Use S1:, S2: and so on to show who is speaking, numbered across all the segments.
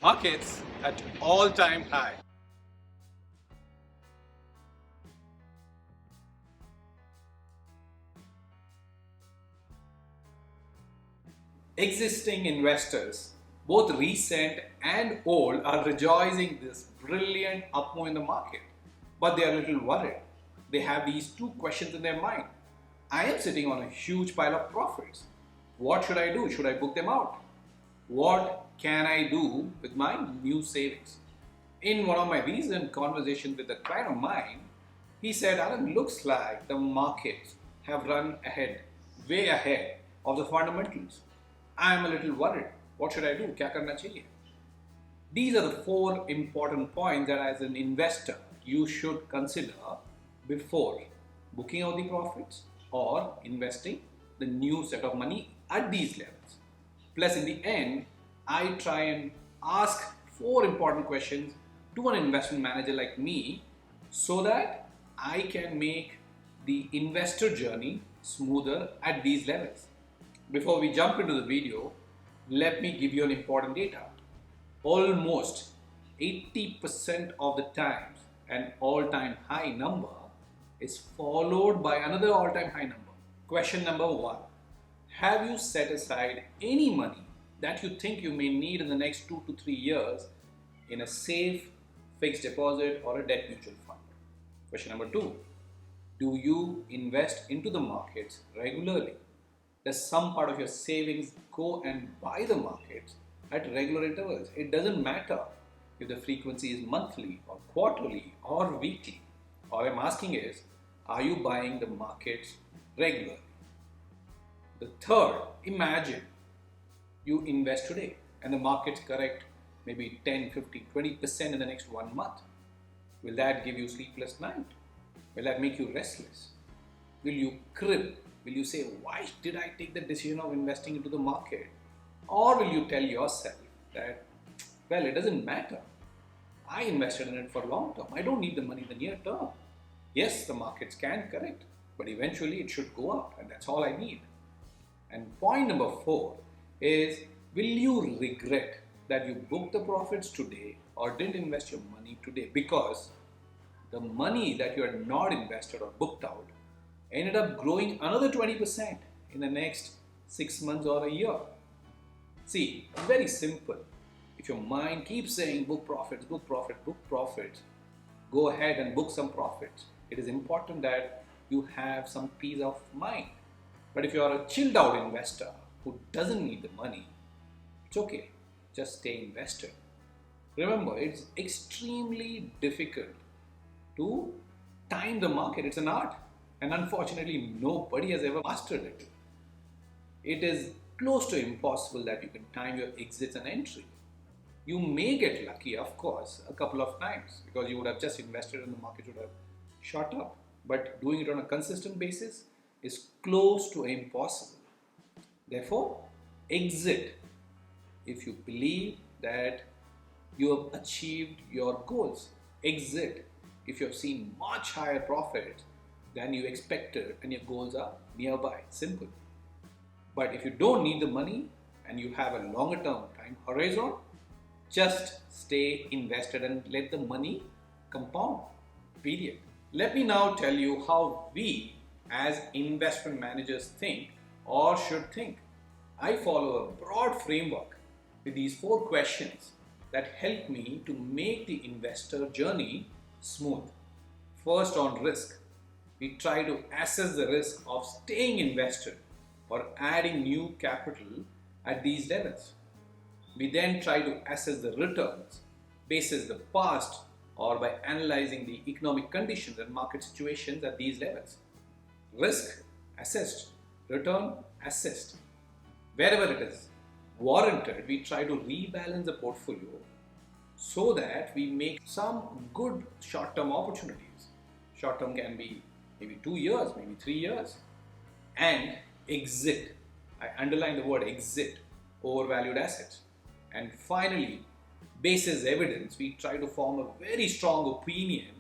S1: Markets at all-time high. Existing investors, both recent and old, are rejoicing this brilliant up move in the market, but they are a little worried. They have these two questions in their mind. I am sitting on a huge pile of profits. What should I do? Should I book them out? What can I do with my new savings? In one of my recent conversations with a client of mine, he said, Alan, looks like the markets have run ahead, way ahead of the fundamentals. I am a little worried. What should I do? Kya karna chahiye? These are the four important points that as an investor you should consider before booking out the profits or investing the new set of money at these levels. Plus, in the end, I try and ask four important questions to an investment manager like me so that I can make the investor journey smoother at these levels. Before we jump into the video, let me give you an important data. Almost 80% of the times an all-time high number is followed by another all-time high number. Question number one. Have you set aside any money that you think you may need in the next 2 to 3 years in a safe fixed deposit or a debt mutual fund? Question number two. Do you invest into the markets regularly? Does some part of your savings go and buy the markets at regular intervals? It doesn't matter if the frequency is monthly or quarterly or weekly. All I'm asking is, are you buying the markets regularly? The third, imagine you invest today and the markets correct maybe 10, 15, 20% in the next 1 month. Will that give you sleepless night? Will that make you restless? Will you crib? Will you say, why did I take the decision of investing into the market? Or will you tell yourself that, well, it doesn't matter. I invested in it for long term. I don't need the money in the near term. Yes, the markets can correct, but eventually it should go up, and that's all I need. And point number four is, will you regret that you booked the profits today or didn't invest your money today? Because the money that you had not invested or booked out ended up growing another 20% in the next 6 months or a year. See, it's very simple. If your mind keeps saying book profits, book profit, book profits, go ahead and book some profits. It is important that you have some peace of mind. But if you are a chilled out investor who doesn't need the money, it's okay. Just stay invested. Remember, it's extremely difficult to time the market. It's an art. And unfortunately, nobody has ever mastered it. It is close to impossible that you can time your exits and entry. You may get lucky, of course, a couple of times because you would have just invested and the market would have shot up. But doing it on a consistent basis is close to impossible. Therefore, exit if you believe that you have achieved your goals. Exit if you have seen much higher profits than you expected and your goals are nearby. Simple. But if you don't need the money and you have a longer term time horizon, just stay invested and let the money compound. Period. Let me now tell you how we as investment managers think or should think. I follow a broad framework with these four questions that help me to make the investor journey smooth. First, on risk. We try to assess the risk of staying invested or adding new capital at these levels. We then try to assess the returns basis the past or by analyzing the economic conditions and market situations at these levels. Risk assessed, return assessed. Wherever it is warranted, we try to rebalance the portfolio so that we make some good short-term opportunities. Short-term can be maybe 2 years, maybe 3 years. And exit. I underline the word exit overvalued assets. And finally, basis evidence, we try to form a very strong opinion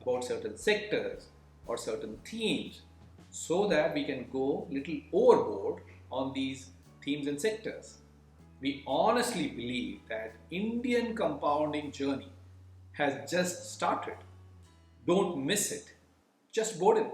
S1: about certain sectors or certain themes so that we can go little overboard on these themes and sectors. We honestly believe that Indian compounding journey has just started. Don't miss it. Just board in.